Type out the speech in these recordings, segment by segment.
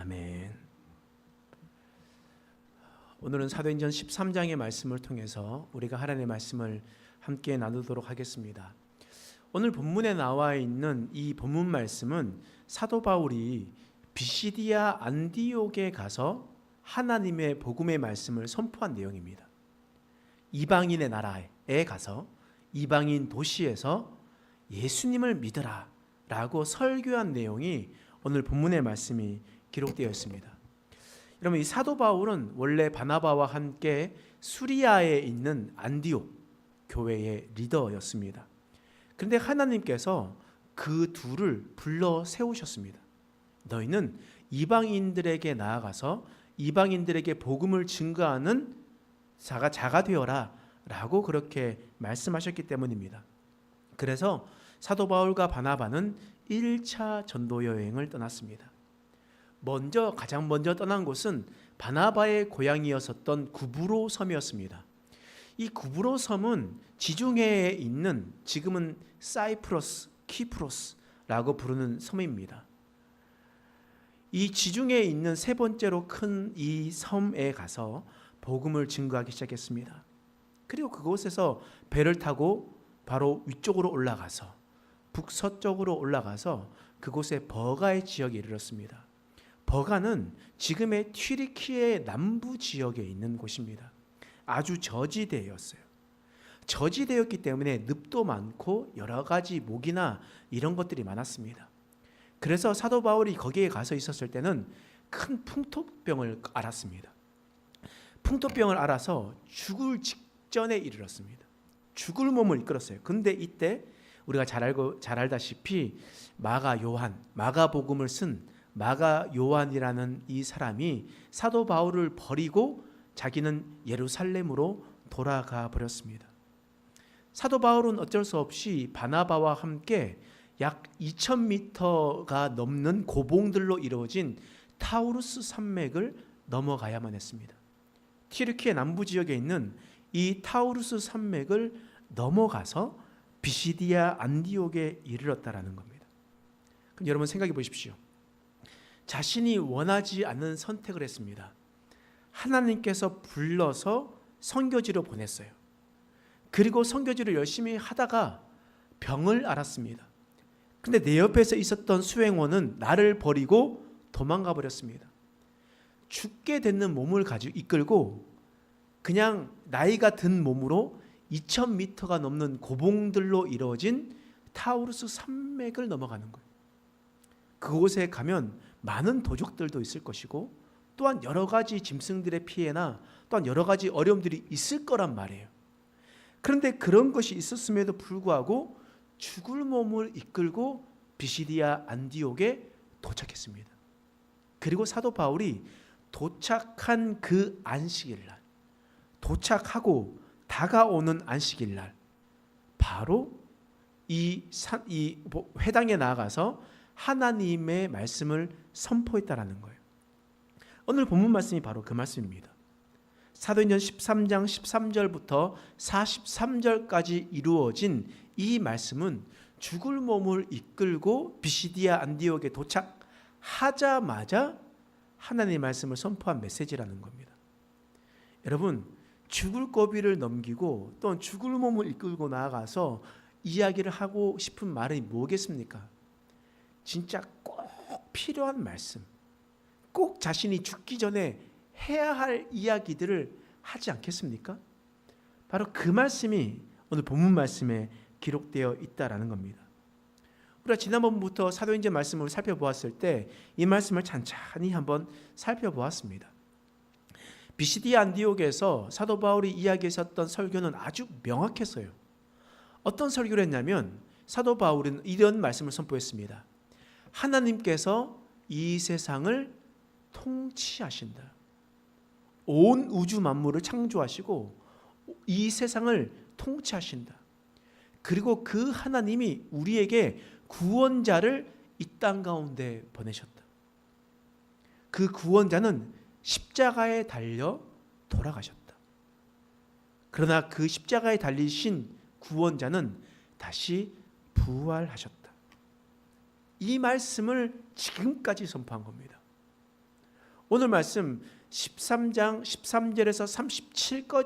아멘. 오늘은 사도행전 13장의 말씀을 통해서 우리가 하나님의 말씀을 함께 나누도록 하겠습니다. 오늘 본문에 나와 있는 이 본문 말씀은 사도 바울이 비시디아 안디옥에 가서 하나님의 복음의 말씀을 선포한 내용입니다. 이방인의 나라에 가서 이방인 도시에서 예수님을 믿으라 라고 설교한 내용이 오늘 본문의 말씀이 기록되어 있습니다. 여러분, 이 사도 바울은 원래 바나바와 함께 수리아에 있는 안디옥 교회의 리더였습니다. 그런데 하나님께서 그 둘을 불러 세우셨습니다. 너희는 이방인들에게 나아가서 이방인들에게 복음을 증거하는 자가 되어라 라고 그렇게 말씀하셨기 때문입니다. 그래서 사도 바울과 바나바는 1차 전도 여행을 떠났습니다. 가장 먼저 떠난 곳은 바나바의 고향이었었던 구브로 섬이었습니다. 이 구브로 섬은 지중해에 있는 지금은 사이프러스, 키프로스라고 부르는 섬입니다. 이 지중해에 있는 세 번째로 큰 이 섬에 가서 복음을 증거하기 시작했습니다. 그리고 그곳에서 배를 타고 바로 위쪽으로 올라가서 북서쪽으로 올라가서 그곳에 버가의 지역에 이르렀습니다. 버가는 지금의 튀르키예 남부 지역에 있는 곳입니다. 아주 저지대였어요. 저지대였기 때문에 늪도 많고 여러 가지 모기나 이런 것들이 많았습니다. 그래서 사도 바울이 거기에 가서 있었을 때는 큰 풍토병을 앓았습니다. 풍토병을 앓아서 죽을 직전에 이르렀습니다. 죽을 몸을 이끌었어요. 근데 이때 우리가 잘 알다시피 마가복음을 쓴 마가 요한이라는 이 사람이 사도 바울을 버리고 자기는 예루살렘으로 돌아가 버렸습니다. 사도 바울은 어쩔 수 없이 바나바와 함께 약 2000m가 넘는 고봉들로 이루어진 타우루스 산맥을 넘어가야만 했습니다. 튀르키예 남부 지역에 있는 이 타우루스 산맥을 넘어가서 비시디아 안디옥에 이르렀다라는 겁니다. 그럼 여러분 생각해 보십시오. 자신이 원하지 않는 선택을 했습니다. 하나님께서 불러서 선교지로 보냈어요. 그리고 선교지를 열심히 하다가 병을 앓았습니다. 근데 내 옆에서 있었던 수행원은 나를 버리고 도망가 버렸습니다. 죽게 되는 몸을 가지고 이끌고 그냥 나이가 든 몸으로 2000m가 넘는 고봉들로 이루어진 타우루스 산맥을 넘어가는 거예요. 그곳에 가면 많은 도적들도 있을 것이고 또한 여러 가지 짐승들의 피해나 또한 여러 가지 어려움들이 있을 거란 말이에요. 그런데 그런 것이 있었음에도 불구하고 죽을 몸을 이끌고 비시디아 안디옥에 도착했습니다. 그리고 사도 바울이 도착한 그 안식일날, 도착하고 다가오는 안식일날 바로 이 회당에 나아가서 하나님의 말씀을 선포했다라는 거예요. 오늘 본문 말씀이 바로 그 말씀입니다. 사도행전 13장 13절부터 43절까지 이루어진 이 말씀은 죽을 몸을 이끌고 비시디아 안디옥에 도착하자마자 하나님의 말씀을 선포한 메시지라는 겁니다. 여러분, 죽을 고비를 넘기고 또 죽을 몸을 이끌고 나아가서 이야기를 하고 싶은 말이 뭐겠습니까? 진짜 꼭 필요한 말씀, 꼭 자신이 죽기 전에 해야 할 이야기들을 하지 않겠습니까? 바로 그 말씀이 오늘 본문 말씀에 기록되어 있다라는 겁니다. 우리가 지난번부터 사도행전 말씀을 살펴보았을 때 이 말씀을 찬찬히 한번 살펴보았습니다. 비시디아 안디옥에서 사도 바울이 이야기했었던 설교는 아주 명확했어요. 어떤 설교를 했냐면 사도 바울은 이런 말씀을 선포했습니다. 하나님께서 이 세상을 통치하신다. 온 우주 만물을 창조하시고 이 세상을 통치하신다. 그리고 그 하나님이 우리에게 구원자를 이 땅 가운데 보내셨다. 그 구원자는 십자가에 달려 돌아가셨다. 그러나 그 십자가에 달리신 구원자는 다시 부활하셨다. 이 말씀을 지금까지 선포한 겁니다. 오늘 말씀 13장 13절에서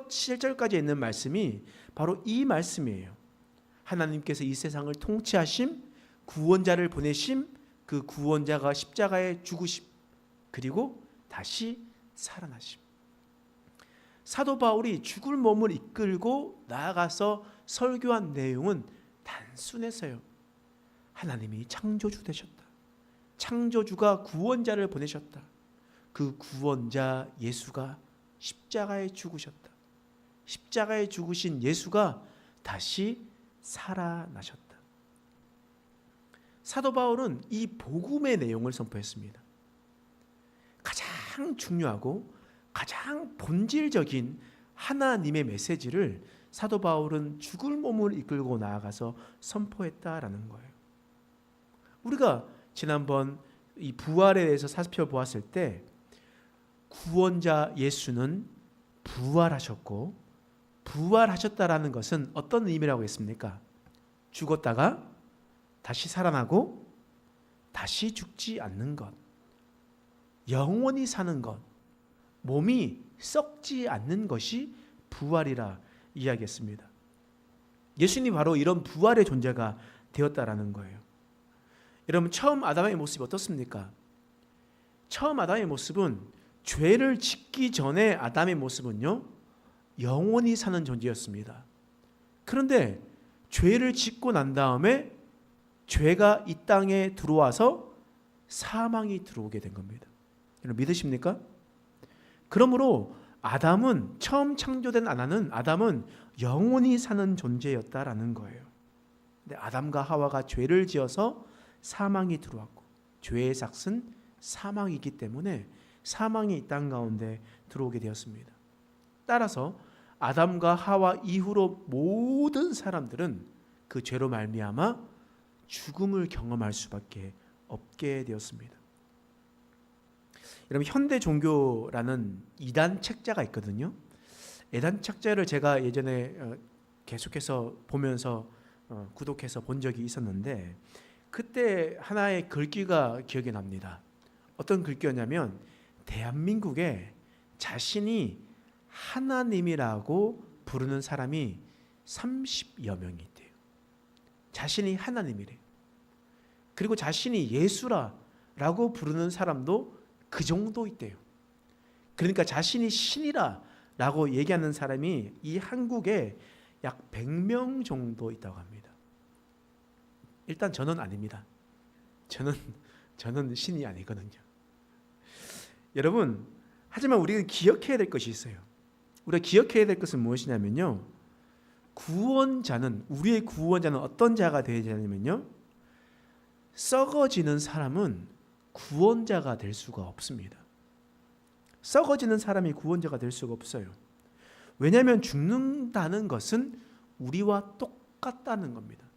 37절까지 있는 말씀이 바로 이 말씀이에요. 하나님께서 이 세상을 통치하심, 구원자를 보내심, 그 구원자가 십자가에 죽으심, 그리고 다시 살아나심. 사도 바울이 죽을 몸을 이끌고 나아가서 설교한 내용은 단순해서요. 하나님이 창조주 되셨다. 창조주가 구원자를 보내셨다. 그 구원자 예수가 십자가에 죽으셨다. 십자가에 죽으신 예수가 다시 살아나셨다. 사도 바울은 이 복음의 내용을 선포했습니다. 가장 중요하고 가장 본질적인 하나님의 메시지를 사도 바울은 죽을 몸을 이끌고 나아가서 선포했다라는 거예요. 우리가 지난번 이 부활에 대해서 살펴보았을 때 구원자 예수는 부활하셨고, 부활하셨다라는 것은 어떤 의미라고 했습니까? 죽었다가 다시 살아나고 다시 죽지 않는 것, 영원히 사는 것, 몸이 썩지 않는 것이 부활이라 이야기했습니다. 예수님이 바로 이런 부활의 존재가 되었다라는 거예요. 여러분, 처음 아담의 모습이 어떻습니까? 처음 아담의 모습은, 죄를 짓기 전에 아담의 모습은요, 영원히 사는 존재였습니다. 그런데 죄를 짓고 난 다음에 죄가 이 땅에 들어와서 사망이 들어오게 된 겁니다. 여러분 믿으십니까? 그러므로 아담은, 처음 창조된 아담은 영원히 사는 존재였다라는 거예요. 근데 아담과 하와가 죄를 지어서 사망이 들어왔고, 죄의 삭은 사망이기 때문에 사망이 이 땅 가운데 들어오게 되었습니다. 따라서 아담과 하와 이후로 모든 사람들은 그 죄로 말미암아 죽음을 경험할 수밖에 없게 되었습니다. 여러분, 현대 종교라는 이단 책자가 있거든요. 이단 책자를 제가 예전에 계속해서 보면서 구독해서 본 적이 있었는데, 그때 하나의 글귀가 기억이 납니다. 어떤 글귀였냐면, 대한민국에 자신이 하나님이라고 부르는 사람이 30여 명이 있대요. 자신이 하나님이래요. 그리고 자신이 예수라라고 부르는 사람도 그 정도 있대요. 그러니까 자신이 신이라라고 얘기하는 사람이 이 한국에 약 100명 정도 있다고 합니다. 일단 저는 아닙니다. 저는 신이 아니거든요. 여러분, 하지만 우리가 기억해야 될 것이 있어요. 우리가 기억해야 될 것은 무엇이냐면요, 우리의 구원자는 어떤 자가 되어야 되냐면요, 썩어지는 사람은 구원자가 될 수가 없습니다. 썩어지는 사람이 구원자가 될 수가 없어요. 왜냐하면 죽는다는 것은 우리와 똑같다는 겁니다.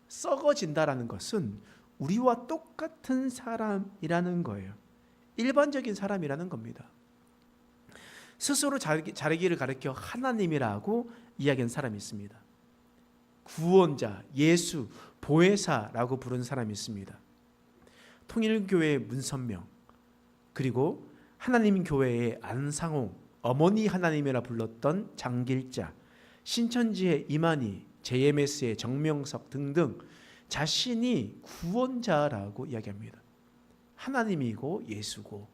썩어진다라는 것은 우리와 똑같은 사람이라는 거예요. 일반적인 사람이라는 겁니다. 스스로 자기를 가리켜 하나님이라고 이야기한 사람이 있습니다. 구원자, 예수, 보혜사라고 부르는 사람이 있습니다. 통일교회의 문선명, 그리고 하나님교회의 안상홍, 어머니 하나님이라 불렀던 장길자, 신천지의 이만희, JMS의 정명석 등등 자신이 구원자라고 이야기합니다. 하나님이고 예수고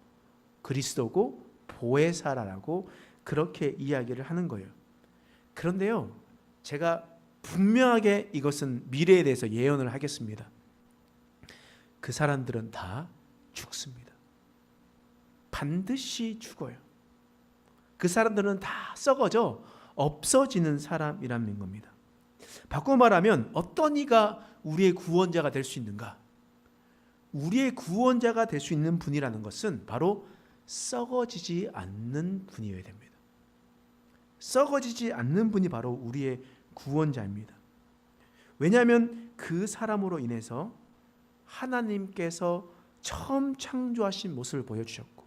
그리스도고 보혜사라고 그렇게 이야기를 하는 거예요. 그런데요, 제가 분명하게 이것은 미래에 대해서 예언을 하겠습니다. 그 사람들은 다 죽습니다. 반드시 죽어요. 그 사람들은 다 썩어져 없어지는 사람이라는 겁니다. 바꿔 말하면 어떤 이가 우리의 구원자가 될 수 있는가? 우리의 구원자가 될 수 있는 분이라는 것은 바로 썩어지지 않는 분이어야 됩니다. 썩어지지 않는 분이 바로 우리의 구원자입니다. 왜냐하면 그 사람으로 인해서 하나님께서 처음 창조하신 모습을 보여주셨고,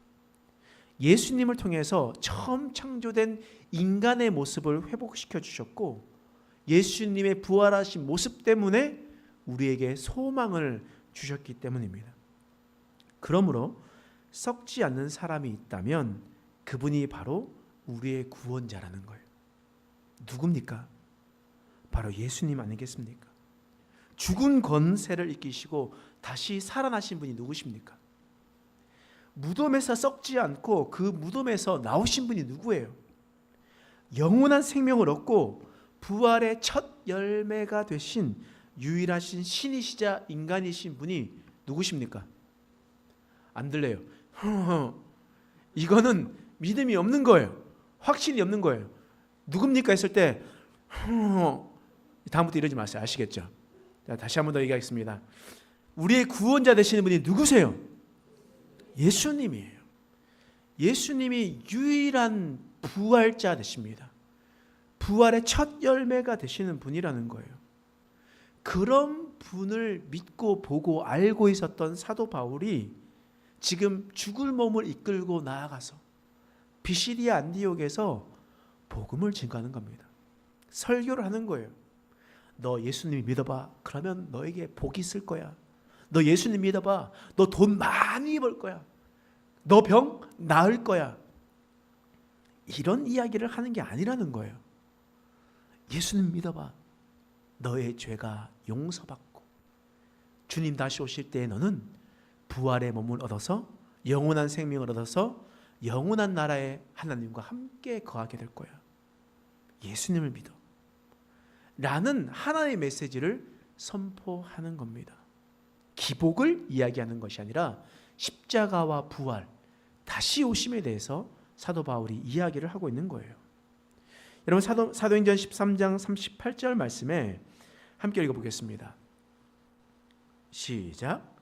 예수님을 통해서 처음 창조된 인간의 모습을 회복시켜 주셨고, 예수님의 부활하신 모습 때문에 우리에게 소망을 주셨기 때문입니다. 그러므로 썩지 않는 사람이 있다면 그분이 바로 우리의 구원자라는 거예요. 누굽니까? 바로 예수님 아니겠습니까? 죽은 권세를 이기시고 다시 살아나신 분이 누구십니까? 무덤에서 썩지 않고 그 무덤에서 나오신 분이 누구예요? 영원한 생명을 얻고 부활의 첫 열매가 되신 유일하신 신이시자 인간이신 분이 누구십니까? 안 들려요. 이거는 믿음이 없는 거예요. 확신이 없는 거예요. 누굽니까 했을 때 다음부터 이러지 마세요. 아시겠죠? 자, 다시 한 번 더 얘기하겠습니다. 우리의 구원자 되시는 분이 누구세요? 예수님이에요. 예수님이 유일한 부활자 되십니다. 부활의 첫 열매가 되시는 분이라는 거예요. 그런 분을 믿고 보고 알고 있었던 사도 바울이 지금 죽을 몸을 이끌고 나아가서 비시디아 안디옥에서 복음을 증거하는 겁니다. 설교를 하는 거예요. 너 예수님 믿어봐. 그러면 너에게 복이 있을 거야. 너 예수님 믿어봐. 너 돈 많이 벌 거야. 너 병 나을 거야. 이런 이야기를 하는 게 아니라는 거예요. 예수님 믿어봐. 너의 죄가 용서받고 주님 다시 오실 때 너는 부활의 몸을 얻어서 영원한 생명을 얻어서 영원한 나라에 하나님과 함께 거하게 될 거야. 예수님을 믿어. 라는 하나의 메시지를 선포하는 겁니다. 기복을 이야기하는 것이 아니라 십자가와 부활, 다시 오심에 대해서 사도 바울이 이야기를 하고 있는 거예요. 여러분 사도행전 13장 38절 말씀에 함께 읽어보겠습니다. 시작.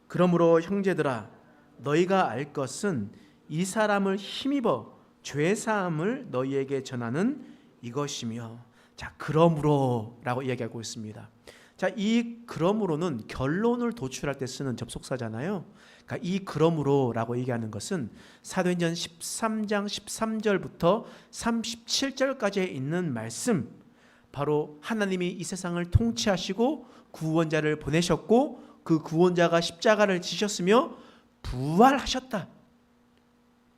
그러므로 형제들아 너희가 알 것은 이 사람을 힘입어 죄사함을 너희에게 전하는 이것이며. 자, 그러므로 라고 이야기하고 있습니다. 자, 이 그러므로는 결론을 도출할 때 쓰는 접속사잖아요. 그러니까 이 그러므로 라고 얘기하는 것은 사도행전 13장 13절부터 37절까지에 있는 말씀, 바로 하나님이 이 세상을 통치하시고 구원자를 보내셨고 그 구원자가 십자가를 지셨으며 부활하셨다,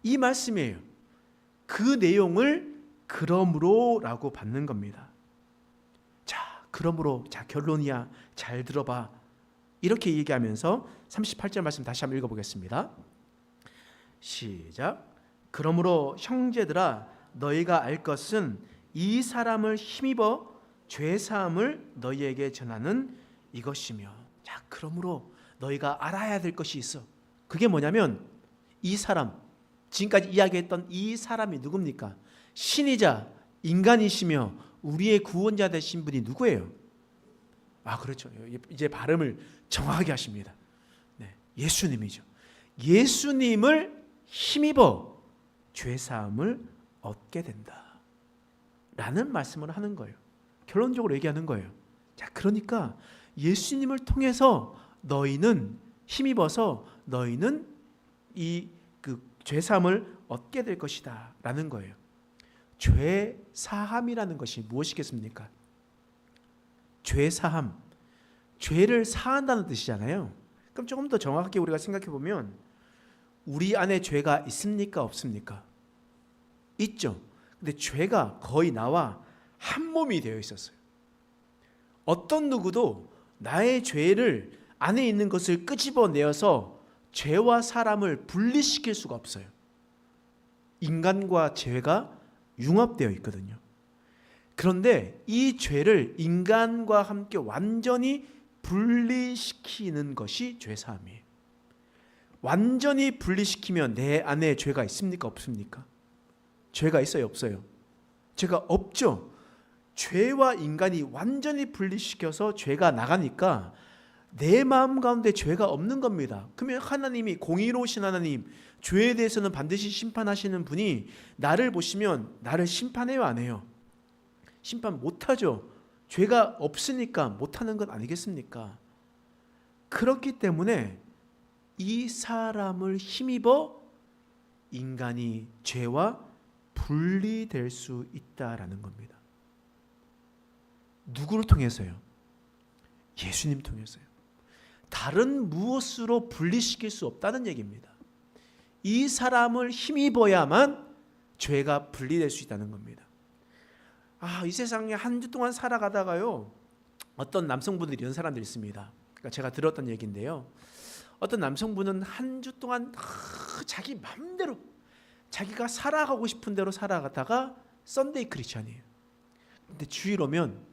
이 말씀이에요. 그 내용을 그러므로 라고 받는 겁니다. 자, 그러므로, 자, 결론이야. 잘 들어봐. 이렇게 얘기하면서 38절 말씀 다시 한번 읽어보겠습니다. 시작. 그러므로 형제들아 너희가 알 것은 이 사람을 힘입어 죄사함을 너희에게 전하는 이것이며. 자, 그러므로 너희가 알아야 될 것이 있어. 그게 뭐냐면 이 사람, 지금까지 이야기했던 이 사람이 누굽니까? 신이자 인간이시며 우리의 구원자 되신 분이 누구예요? 아, 그렇죠. 이제 발음을 정확하게 하십니다. 네, 예수님이죠. 예수님을 힘입어 죄사함을 얻게 된다 라는 말씀을 하는 거예요. 결론적으로 얘기하는 거예요. 자, 그러니까 예수님을 통해서 너희는 힘입어서 너희는 이 죄사함을 얻게 될 것이다 라는 거예요. 죄사함이라는 것이 무엇이겠습니까? 죄사함, 죄를 사한다는 뜻이잖아요. 그럼 조금 더 정확하게 우리가 생각해 보면 우리 안에 죄가 있습니까? 없습니까? 있죠. 근데 죄가 거의 나와 한 몸이 되어 있었어요. 어떤 누구도 나의 죄를 안에 있는 것을 끄집어내어서 죄와 사람을 분리시킬 수가 없어요. 인간과 죄가 융합되어 있거든요. 그런데 이 죄를 인간과 함께 완전히 분리시키는 것이 죄사함이에요. 완전히 분리시키면 내 안에 죄가 있습니까? 없습니까? 죄가 있어요? 없어요? 죄가 없죠. 죄와 인간이 완전히 분리시켜서 죄가 나가니까 내 마음 가운데 죄가 없는 겁니다. 그러면 하나님이, 공의로우신 하나님, 죄에 대해서는 반드시 심판하시는 분이 나를 보시면 나를 심판해요, 안 해요? 심판 못하죠. 죄가 없으니까 못하는 것 아니겠습니까? 그렇기 때문에 이 사람을 힘입어 인간이 죄와 분리될 수 있다라는 겁니다. 누구를 통해서요? 예수님 통해서요. 다른 무엇으로 분리시킬 수 없다는 얘기입니다. 이 사람을 힘입어야만 죄가 분리될 수 있다는 겁니다. 이 세상에 한 주 동안 살아가다가요, 어떤 남성분들이 이런 사람들이 있습니다. 그러니까 제가 들었던 얘기인데요, 어떤 남성분은 한 주 동안 자기 마음대로 자기가 살아가고 싶은 대로 살아가다가 썬데이 크리스천이에요. 근데 주일 오면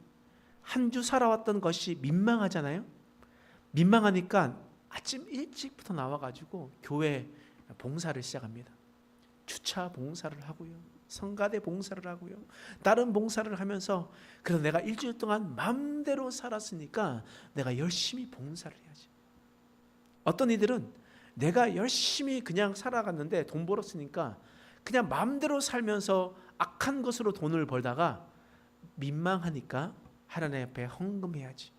한 주 살아왔던 것이 민망하잖아요. 민망하니까 아침 일찍부터 나와가지고 교회 봉사를 시작합니다. 주차 봉사를 하고요, 성가대 봉사를 하고요, 다른 봉사를 하면서, 그래서 내가 일주일 동안 마음대로 살았으니까 내가 열심히 봉사를 해야지. 어떤 이들은 내가 열심히 그냥 살아갔는데 돈 벌었으니까 그냥 마음대로 살면서 악한 것으로 돈을 벌다가 민망하니까 하나님 앞에 헌금해야지,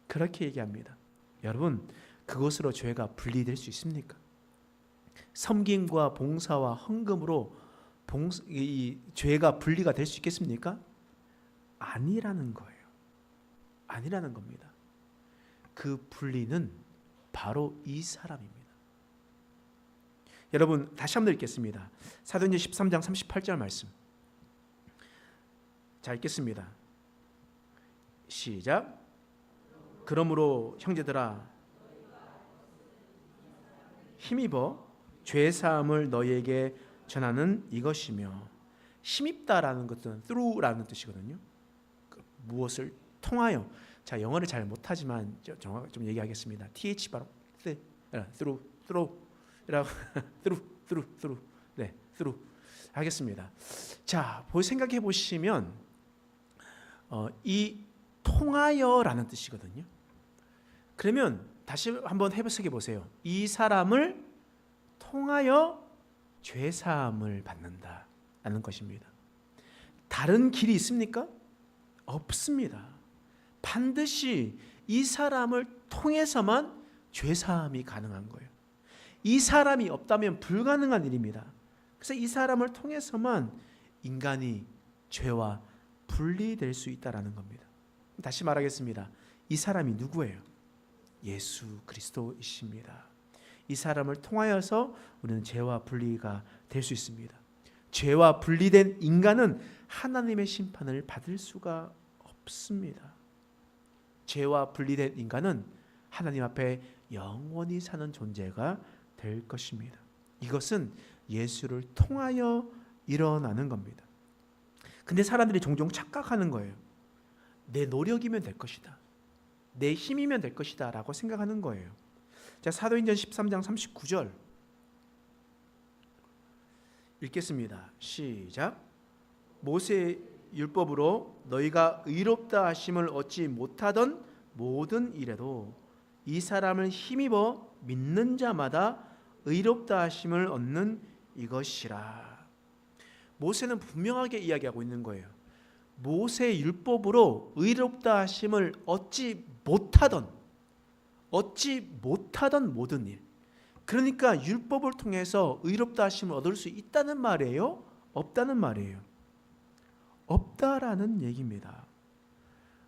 그렇게 얘기합니다. 여러분, 그것으로 죄가 분리될 수 있습니까? 섬김과 봉사와 헌금으로 이 죄가 분리가 될 수 있겠습니까? 아니라는 거예요. 아니라는 겁니다. 그 분리는 바로 이 사람입니다. 여러분, 다시 한번 읽겠습니다. 사도행전 13장 38절 말씀. 자, 읽겠습니다. 시작. 그러므로 형제들아, 힘입어 죄사함을 너희에게 전하는 이것이며, 힘입다라는 것은 through라는 뜻이거든요. 무엇을 통하여. 자, 영어를 잘 못하지만 좀 얘기하겠습니다. th 바로 through 네, through 하겠습니다. 자, 생각해 보시면 이 통하여라는 뜻이거든요. 그러면 다시 한번 해석해 보세요. 이 사람을 통하여 죄사함을 받는다라는 것입니다. 다른 길이 있습니까? 없습니다. 반드시 이 사람을 통해서만 죄사함이 가능한 거예요. 이 사람이 없다면 불가능한 일입니다. 그래서 이 사람을 통해서만 인간이 죄와 분리될 수 있다는 겁니다. 다시 말하겠습니다. 이 사람이 누구예요? 예수 그리스도이십니다. 이 사람을 통하여서 우리는 죄와 분리가 될 수 있습니다. 죄와 분리된 인간은 하나님의 심판을 받을 수가 없습니다. 죄와 분리된 인간은 하나님 앞에 영원히 사는 존재가 될 것입니다. 이것은 예수를 통하여 일어나는 겁니다. 근데 사람들이 종종 착각하는 거예요. 내 노력이면 될 것이다, 내 힘이면 될 것이다 라고 생각하는 거예요. 자, 사도행전 13장 39절 읽겠습니다. 시작. 모세의 율법으로 너희가 의롭다 하심을 얻지 못하던 모든 일에도 이 사람을 힘입어 믿는 자마다 의롭다 하심을 얻는 이것이라. 모세는 분명하게 이야기하고 있는 거예요. 모세의 율법으로 의롭다 하심을 얻지 못하던 모든 일, 그러니까 율법을 통해서 의롭다 하심을 얻을 수 있다는 말이에요? 없다는 말이에요? 없다라는 얘기입니다.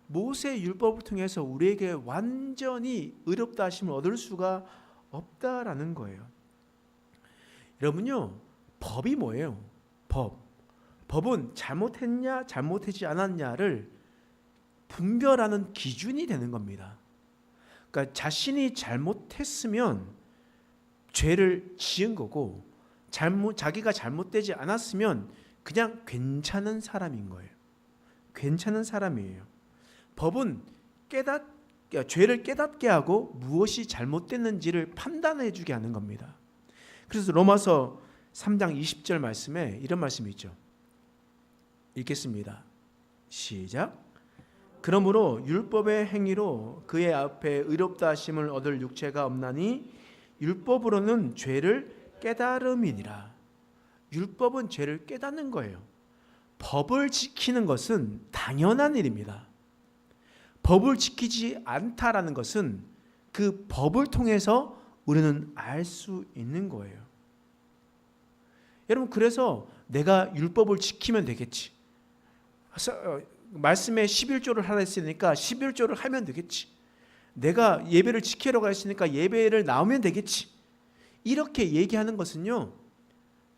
모세의 율법을 통해서 우리에게 완전히 의롭다 하심을 얻을 수가 없다라는 거예요. 여러분요, 법이 뭐예요? 법은 잘못했냐 잘못하지 않았냐를 분별하는 기준이 되는 겁니다. 그러니까 자신이 잘못했으면 죄를 지은 거고, 자기가 잘못되지 않았으면 그냥 괜찮은 사람인 거예요. 괜찮은 사람이에요. 법은 죄를 깨닫게 하고 무엇이 잘못됐는지를 판단해 주게 하는 겁니다. 그래서 로마서 3장 20절 말씀에 이런 말씀이 있죠. 읽겠습니다. 시작. 그러므로 율법의 행위로 그의 앞에 의롭다 하심을 얻을 육체가 없나니 율법으로는 죄를 깨달음이니라. 율법은 죄를 깨닫는 거예요. 법을 지키는 것은 당연한 일입니다. 법을 지키지 않다라는 것은 그 법을 통해서 우리는 알 수 있는 거예요. 여러분, 그래서 내가 율법을 지키면 되겠지, 말씀에 11조를 하라 했으니까 11조를 하면 되겠지, 내가 예배를 지키려고 했으니까 예배를 나오면 되겠지, 이렇게 얘기하는 것은요,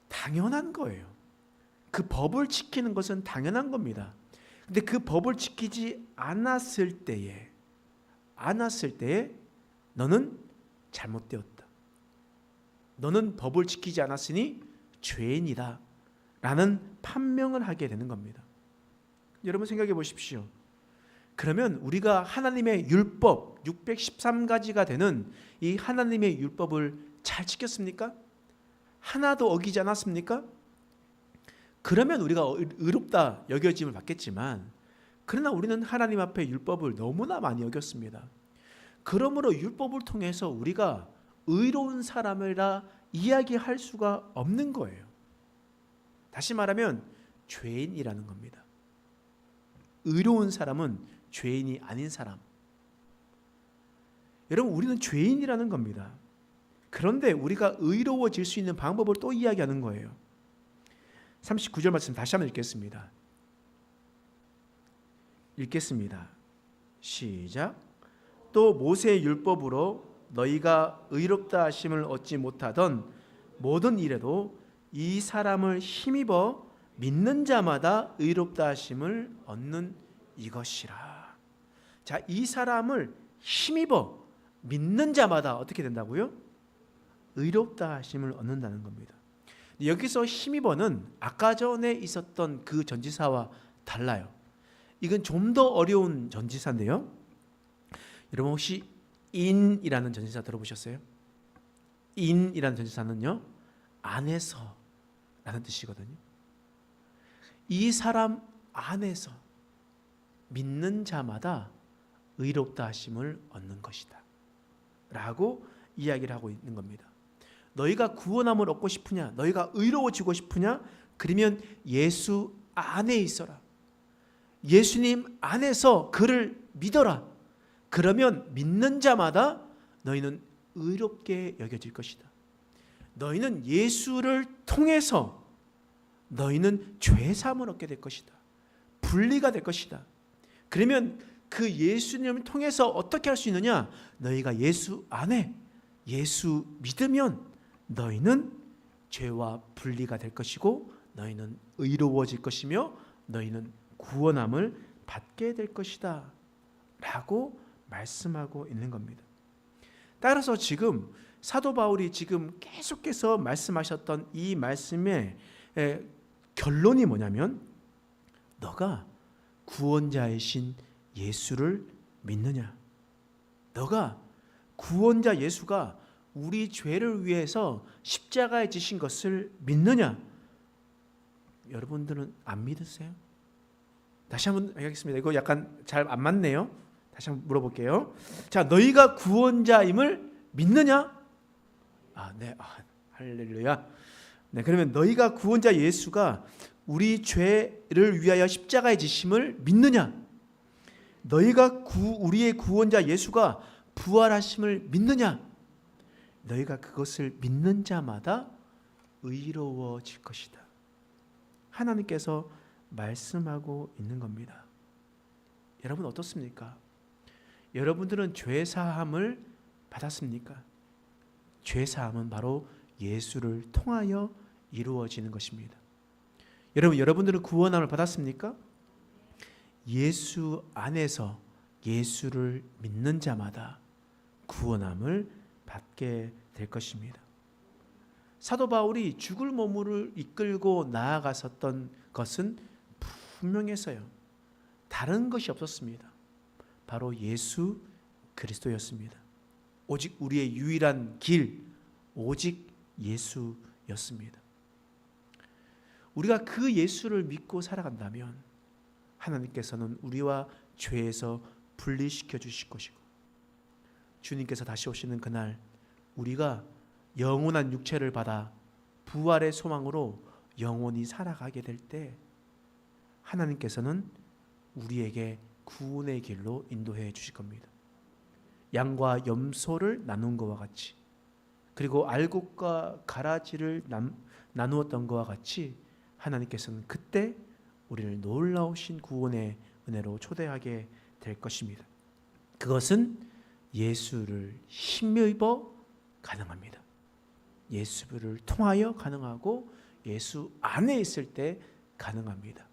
당연한 거예요. 그 법을 지키는 것은 당연한 겁니다. 근데 그 법을 지키지 않았을 때에 너는 잘못되었다. 너는 법을 지키지 않았으니 죄인이다 라는 판명을 하게 되는 겁니다. 여러분 생각해 보십시오. 그러면 우리가 하나님의 율법 613가지가 되는 이 하나님의 율법을 잘 지켰습니까? 하나도 어기지 않았습니까? 그러면 우리가 의롭다 여겨짐을 받겠지만, 그러나 우리는 하나님 앞에 율법을 너무나 많이 어겼습니다. 그러므로 율법을 통해서 우리가 의로운 사람이라 이야기할 수가 없는 거예요. 다시 말하면 죄인이라는 겁니다. 의로운 사람은 죄인이 아닌 사람. 여러분, 우리는 죄인이라는 겁니다. 그런데 우리가 의로워질 수 있는 방법을 또 이야기하는 거예요. 39절 말씀 다시 한번 읽겠습니다. 시작. 또 모세의 율법으로 너희가 의롭다 하심을 얻지 못하던 모든 일에도 이 사람을 힘입어 믿는 자마다 의롭다 하심을 얻는 이것이라. 자, 이 사람을 힘입어 믿는 자마다 어떻게 된다고요? 의롭다 하심을 얻는다는 겁니다. 여기서 힘입어는 아까 전에 있었던 그 전치사와 달라요. 이건 좀 더 어려운 전치사인데요. 여러분 혹시 in이라는 전치사 들어보셨어요? in이라는 전치사는요, 안에서 라는 뜻이거든요. 이 사람 안에서 믿는 자마다 의롭다 하심을 얻는 것이다 라고 이야기를 하고 있는 겁니다. 너희가 구원함을 얻고 싶으냐, 너희가 의로워지고 싶으냐, 그러면 예수 안에 있어라. 예수님 안에서 그를 믿어라. 그러면 믿는 자마다 너희는 의롭게 여겨질 것이다. 너희는 예수를 통해서 너희는 죄사함을 얻게 될 것이다. 분리가 될 것이다. 그러면 그 예수님을 통해서 어떻게 할 수 있느냐? 너희가 예수 안에 예수 믿으면 너희는 죄와 분리가 될 것이고 너희는 의로워질 것이며 너희는 구원함을 받게 될 것이다 라고 말씀하고 있는 겁니다. 따라서 지금 사도 바울이 지금 계속해서 말씀하셨던 이 말씀의 결론이 뭐냐면, 너가 구원자이신 예수를 믿느냐? 너가 구원자 예수가 우리 죄를 위해서 십자가에 지신 것을 믿느냐? 여러분들은 안 믿으세요? 다시 한번 하겠습니다. 이거 약간 잘 안 맞네요. 다시 한번 물어볼게요. 자, 너희가 구원자임을 믿느냐? 네. 할렐루야. 네, 그러면 너희가 구원자 예수가 우리 죄를 위하여 십자가에 지심을 믿느냐? 너희가 우리의 구원자 예수가 부활하심을 믿느냐? 너희가 그것을 믿는 자마다 의로워질 것이다. 하나님께서 말씀하고 있는 겁니다. 여러분 어떻습니까? 여러분들은 죄사함을 받았습니까? 죄사함은 바로 예수를 통하여 이루어지는 것입니다. 여러분들은 구원함을 받았습니까? 예수 안에서 예수를 믿는 자마다 구원함을 받게 될 것입니다. 사도 바울이 죽을 몸을 이끌고 나아갔었던 것은 분명했어요. 다른 것이 없었습니다. 바로 예수 그리스도였습니다. 오직 우리의 유일한 길, 오직 예수였습니다. 우리가 그 예수를 믿고 살아간다면 하나님께서는 우리와 죄에서 분리시켜 주실 것이고, 주님께서 다시 오시는 그날 우리가 영원한 육체를 받아 부활의 소망으로 영원히 살아가게 될 때 하나님께서는 우리에게 구원의 길로 인도해 주실 겁니다. 양과 염소를 나눈 것과 같이, 그리고 알곡과 가라지를 나누었던 것과 같이 하나님께서는 그때 우리를 놀라우신 구원의 은혜로 초대하게 될 것입니다. 그것은 예수를 힘입어 가능합니다. 예수를 통하여 가능하고 예수 안에 있을 때 가능합니다.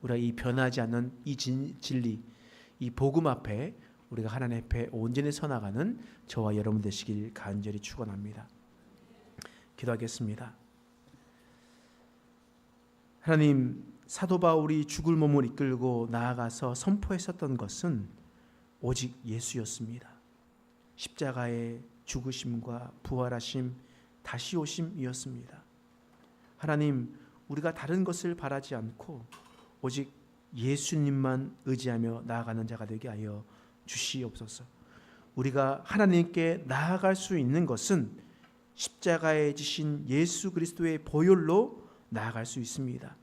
우리가 이 변하지 않는 이 진리, 이 복음 앞에 우리가 하나님 앞에 온전히 서나가는 저와 여러분 되시길 간절히 축원합니다. 기도하겠습니다. 하나님, 사도 바울이 죽을 몸을 이끌고 나아가서 선포했었던 것은 오직 예수였습니다. 십자가의 죽으심과 부활하심, 다시 오심이었습니다. 하나님, 우리가 다른 것을 바라지 않고 오직 예수님만 의지하며 나아가는 자가 되게 하여 주시옵소서. 우리가 하나님께 나아갈 수 있는 것은 십자가에 지신 예수 그리스도의 보혈로 나아갈 수 있습니다.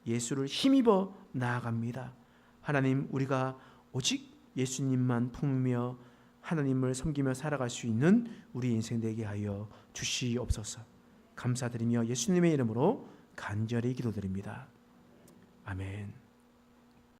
예수를 힘입어 나아갑니다. 하나님, 우리가 오직 예수님만 품으며 하나님을 섬기며 살아갈 수 있는 우리 인생 되게 하여 주시옵소서. 감사드리며 예수님의 이름으로 간절히 기도드립니다. 아멘.